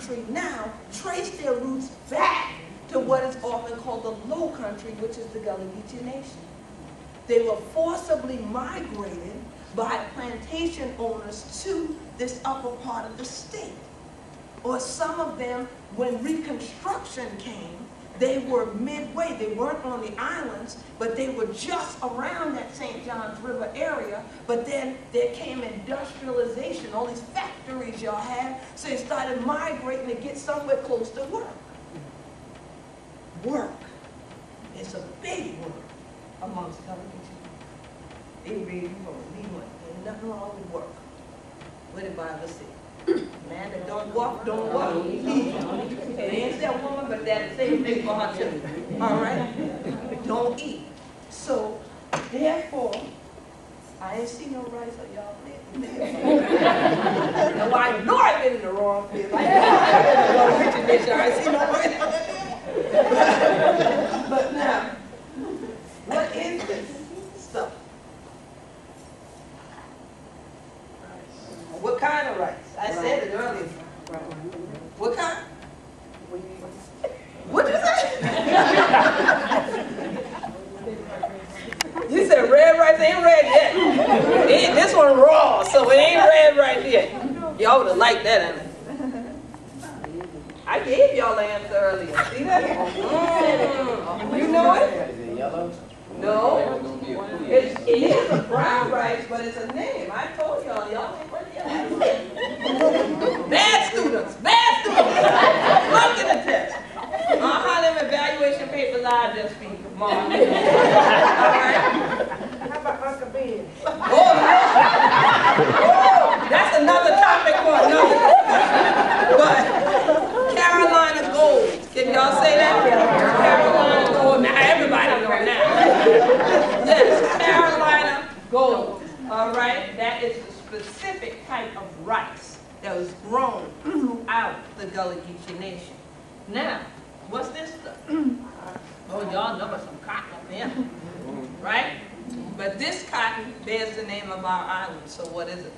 country now trace their roots back to what is often called the Low Country, which is the Gullah Geechee Nation. They were forcibly migrated by plantation owners to this upper part of the state. Or some of them, when Reconstruction came, they were midway. They weren't on the islands, but they were just around that St. Johns River area. But then there came industrialization, all these factories y'all had, so they started migrating to get somewhere close to work. Work is a big word amongst Gullah Geechee. They read you from a lead one. Ain't nothing wrong with work. What did the Bible say? Man that don't walk, eat. They ain't that woman, but that same thing for her too. All right? Don't eat. So, therefore, I ain't see no rice or y'all there. Now, I know I've been in the wrong place. I ain't see no rice. But now, what is this stuff? What kind of rice? I said it earlier. What kind? What'd you say? You said red rice ain't red yet. This one raw, so it ain't red right yet. Y'all would have liked that, ain't it? I gave y'all the answer earlier. See that? You know it? Is it yellow? No. It is a brown rice, but it's a name. I told y'all, y'all ain't worth your ass. Bad students. Look at the test. Them evaluation papers I just feed them. All right? How about Uncle Ben? Oh, that's another topic for another. But Carolina Gold. Can y'all say that? Carolina Gold. Now everybody know now. Yes, Carolina Gold. All right, that is the specific type of rice that was grown throughout the Gullah Geechee Nation. Now, what's this stuff? Oh, y'all know some cotton up there, right? But this cotton bears the name of our island. So what is it?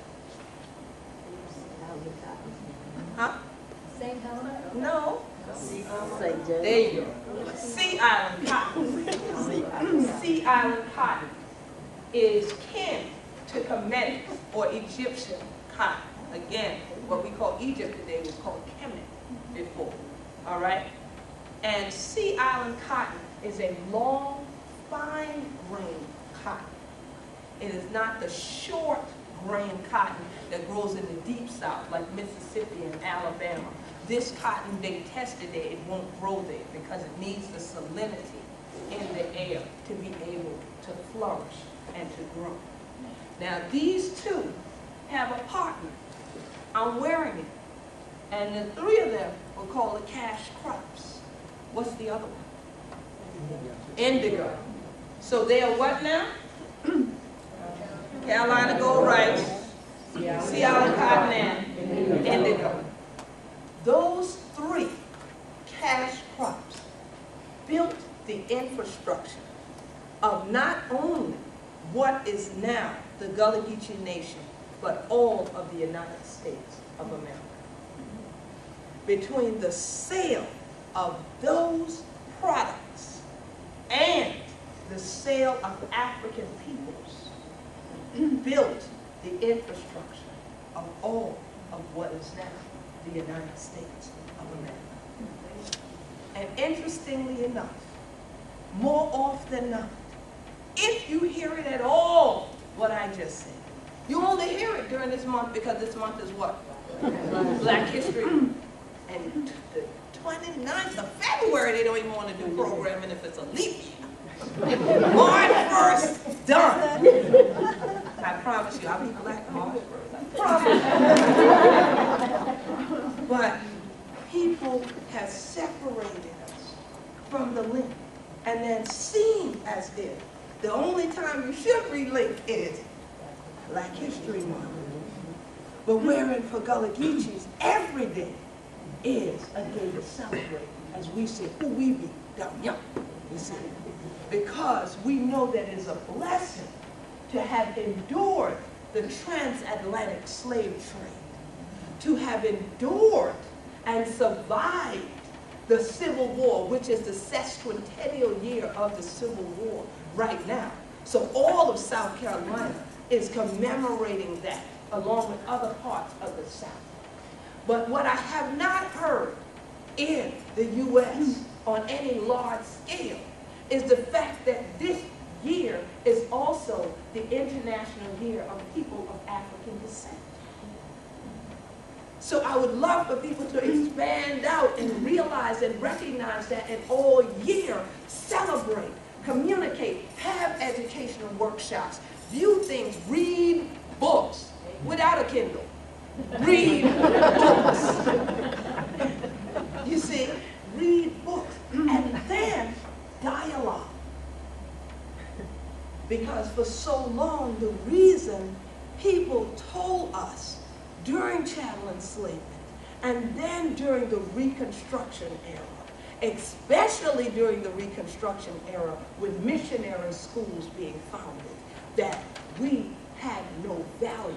Huh? St. Helena? No. There you go. Sea Island cotton. Sea Island cotton is kin to Kemetic or Egyptian cotton. Again, what we call Egypt today was called Kemet before. All right? And Sea Island cotton is a long, fine grain cotton. It is not the short grain cotton that grows in the deep south like Mississippi and Alabama. This cotton, they tested it, it won't grow there because it needs the salinity in the air to be able to flourish and to grow. Now these two have a partner. I'm wearing it. And the three of them were called the cash crops. What's the other one? Indigo. So they are what now? Carolina Gold rice, Sea Island cotton, and indigo. Those three cash crops built the infrastructure of not only what is now the Gullah Geechee Nation, but all of the United States of America. Between the sale of those products and the sale of African peoples built the infrastructure of all of what is now the United States of America. And interestingly enough, more often than not, if you hear it at all, what I just said, you only hear it during this month because this month is what? Black History. And the 29th of February, they don't even want to do programming if it's a leap year. March 1st, done. I promise you, I'll be black March 1st. I promise. But people have separated us from the link and then seen as if the only time you should relink is Black History Month. But wherein for Gullah Geechees, every day is a day to celebrate, as we say, who we be, you see. Because we know that it's a blessing to have endured the transatlantic slave trade, to have endured and survived the Civil War, which is the sesquicentennial year of the Civil War right now. So all of South Carolina is commemorating that, along with other parts of the South. But what I have not heard in the U.S. on any large scale is the fact that this year is also the International Year of People of African Descent. So I would love for people to expand out and realize and recognize that, and all year celebrate, communicate, have educational workshops, view things, read books without a Kindle. Read books. You see, read books, and then dialogue. Because for so long, the reason people told us during chattel enslavement, and then during the Reconstruction era, especially during the Reconstruction era with missionary schools being founded, that we had no value,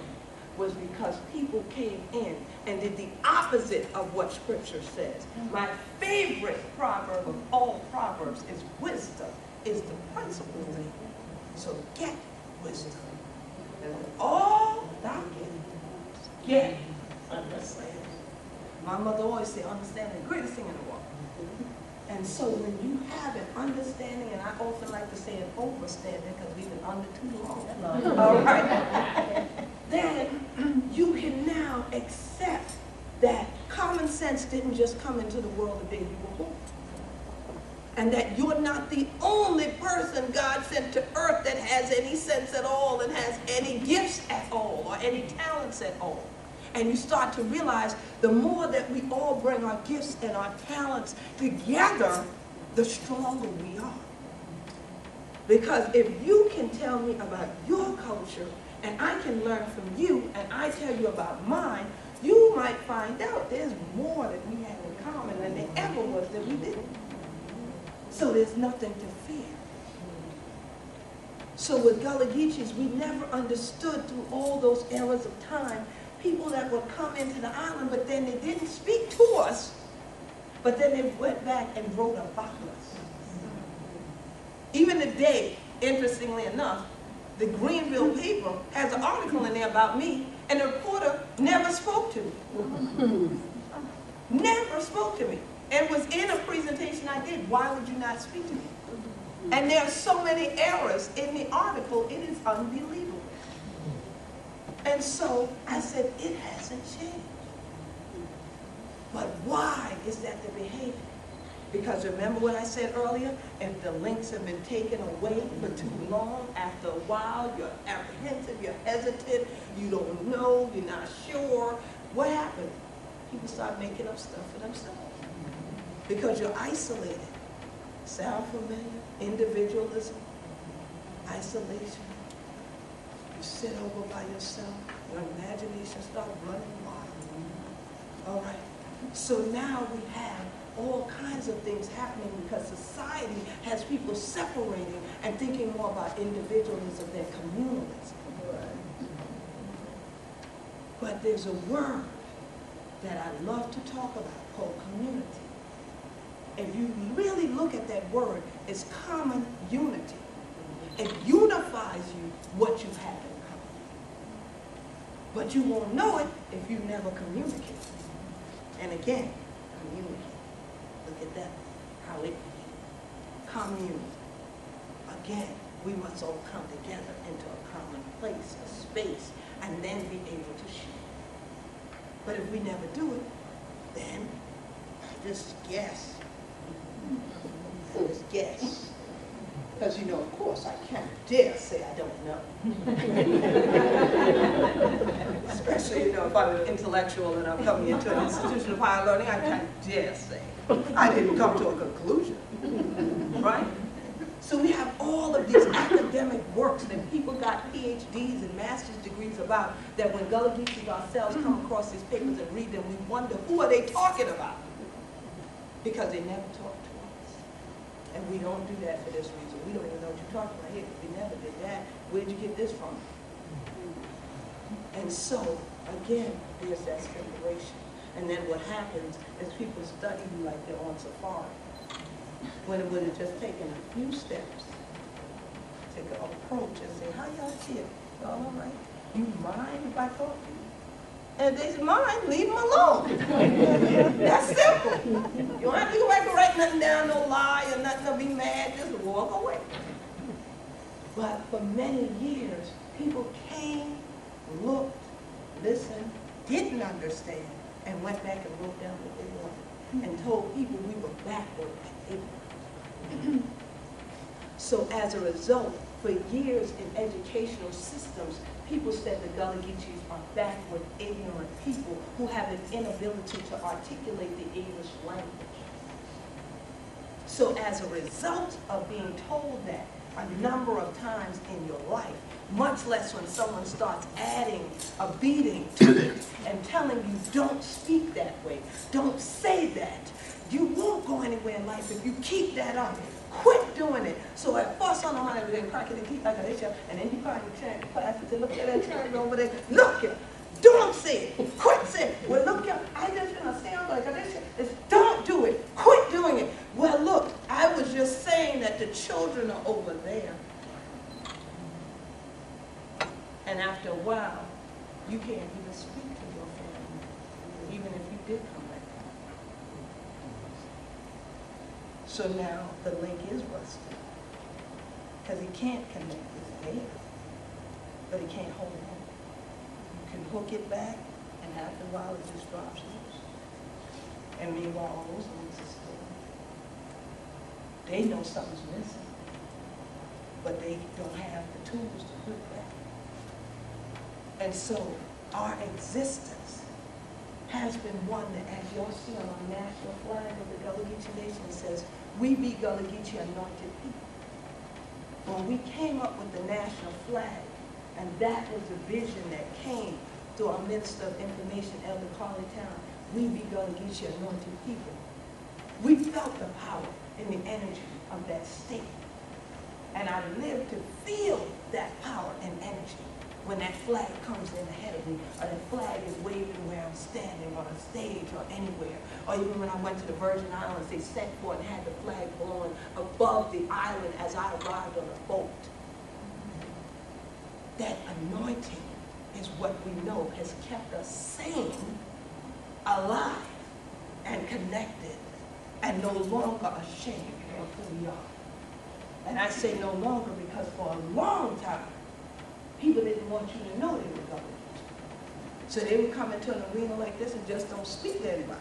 was because people came in and did the opposite of what Scripture says. My favorite proverb of all proverbs is wisdom is the principal thing. So get wisdom. And all thou get understanding. My mother always said, understanding, the greatest thing in the world. And so when you have an understanding, and I often like to say an overstanding because we've been under too long. All right. Then you can now accept that common sense didn't just come into the world the day you were born. And that you're not the only person God sent to earth that has any sense at all and has any gifts at all or any talents at all. And you start to realize the more that we all bring our gifts and our talents together, the stronger we are. Because if you can tell me about your culture and I can learn from you and I tell you about mine, you might find out there's more that we have in common than there ever was that we didn't. So there's nothing to fear. So with Gullah Geechees, we never understood through all those eras of time people that would come into the island, but then they didn't speak to us, but then they went back and wrote about us. Even today, interestingly enough, the Greenville paper has an article in there about me, and the reporter never spoke to me. Never spoke to me. And was in a presentation I did. Why would you not speak to me? And there are so many errors in the article, it is unbelievable. And so I said, it hasn't changed. But why is that the behavior? Because remember what I said earlier? If the links have been taken away for too long, after a while, you're apprehensive, you're hesitant, you don't know, you're not sure. What happened? People start making up stuff for themselves. Because you're isolated. Sound familiar? Individualism, isolation. You sit over by yourself, your imagination starts running wild. All right. So now we have all kinds of things happening because society has people separating and thinking more about individualism than communalism. But there's a word that I love to talk about called community. If you really look at that word, it's common unity. It unifies you what you have in common. But you won't know it if you never communicate. And again, communicate. Look at that, how it commune. Again, we must all come together into a common place, a space, and then be able to share. But if we never do it, then I just guess. I just guess. Because, you know, of course, I can't dare say I don't know. Especially, you know, if I'm an intellectual and I'm coming into an institution of higher learning, I can't dare say I didn't come to a conclusion, right? So we have all of these academic works that people got PhDs and master's degrees about, that when Gullah Geechees ourselves come across these papers and read them, we wonder, who are they talking about? Because they never talk to us. And we don't do that for this reason. We don't even know what you're talking about here, because we never did that. Where'd you get this from? And so, again, there's that separation. And then what happens is people study you like they're on safari, when it would have just taken a few steps to go approach and say, how y'all feel? Y'all all right? You mind if I talk to you? And if they mind, leave them alone. That's simple. You don't have to go back and write nothing down, no lie or nothing to be mad, just walk away. But for many years, people came, looked, listened, didn't understand, and went back and wrote down what they wanted, and told people we were backward and ignorant. So as a result, for years in educational systems, people said the Gullah Geechees are backward, ignorant people who have an inability to articulate the English language. So as a result of being told that a number of times in your life, much less when someone starts adding a beating to it and telling you don't speak that way, don't say that, you won't go anywhere in life if you keep that up. Quit doing it. So at first on the mind, they crack it and keep like this, and then you find the class and say, look at that child over there, look here, don't say it, quit saying it. Well, look here, I just gonna sound like this, it's don't do it, quit doing it. Well, look, I was just saying that the children are over there. And after a while, you can't even speak to your family, even if you did come back home. So now the link is rusted, because he can't connect it there, but he can't hold it on. You can hook it back, and after a while it just drops loose. And meanwhile, all those links are still. They know something's missing, but they don't have the tools to put it back. And so our existence has been one that, as you'll see on our national flag of the Gullah Geechee Nation, it says, we be Gullah Geechee anointed people. When we came up with the national flag, and that was the vision that came through our Minister of Information, Elder Carly Town, we be Gullah Geechee anointed people. We felt the power and the energy of that state. And I lived to feel that power and energy when that flag comes in ahead of me, or that flag is waving where I'm standing on a stage or anywhere. Or even when I went to the Virgin Islands, they set for and had the flag blowing above the island as I arrived on a boat. That anointing is what we know has kept us sane, alive, and connected, and no longer ashamed of who we are. And I say no longer because for a long time, people didn't want you to know they were Gullah Geechee. So they would come into an arena like this and just don't speak to anybody.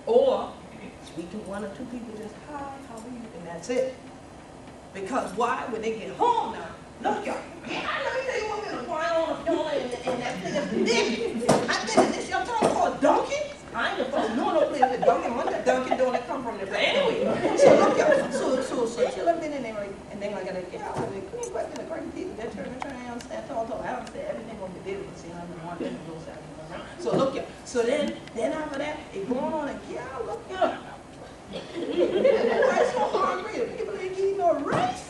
Or speak to one or two people, just, hi, how are you? And that's it. Because why? When they get home now, look, y'all, yeah, I know you want me to fly on the floor and that thing is big. I think this y'all talking about a donkey? I ain't supposed to know no place with a donkey. What's that donkey doing that come from there? But anyway, so look, y'all, so she'll have been in there, and then I gotta, yeah, I mean, clean question, the crazy people, that church, they're trying to understand, talk. I don't say everything what we did, but see, I'm the one that goes out. So look, y'all, so then after that, it going on, and yeah, look, y'all. Rice so hungry, the people ain't eating no rice.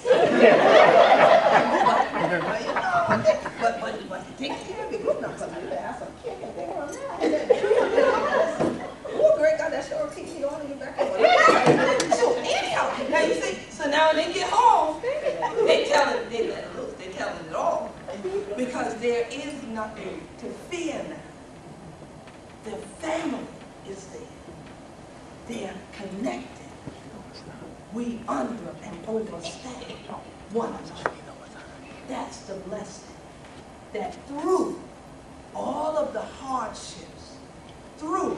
But take care of it good enough, because you have some chicken there on that. Oh, great God, that sure keeps me on and get back over there. So anyhow, now you see, so now when they get home, they let it loose, they telling it all. Because there is nothing to fear now. The family is there. They're connected. We under and overstand one another. That's the blessing. That through all of the hardships, through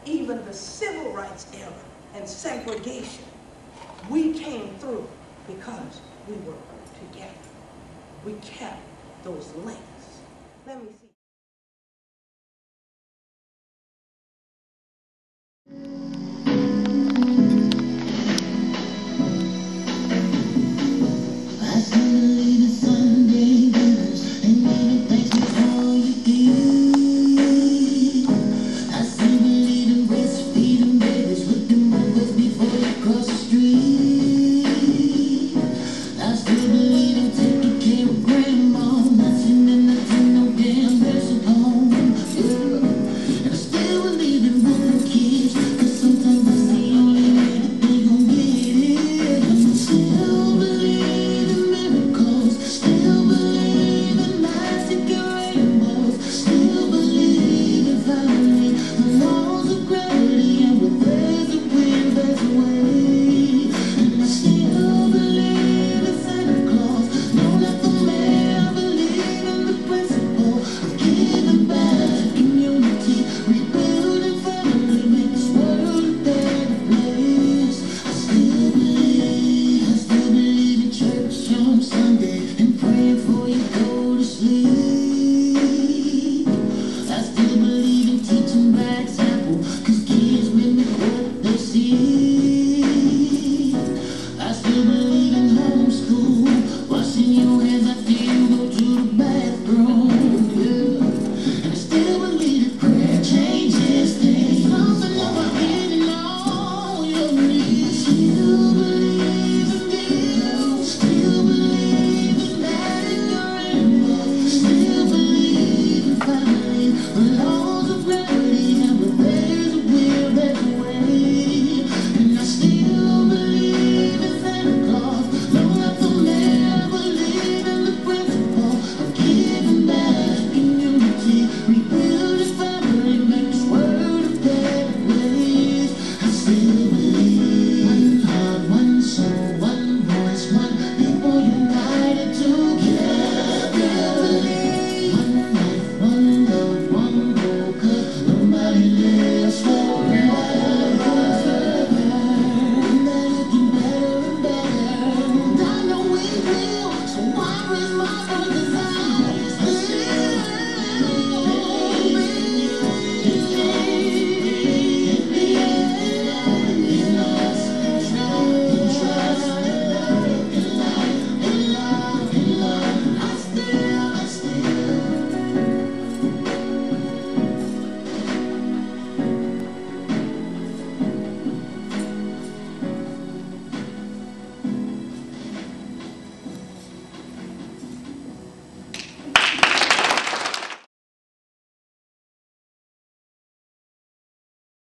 even the civil rights era and segregation, we came through because we were together. We kept those links. Let me see.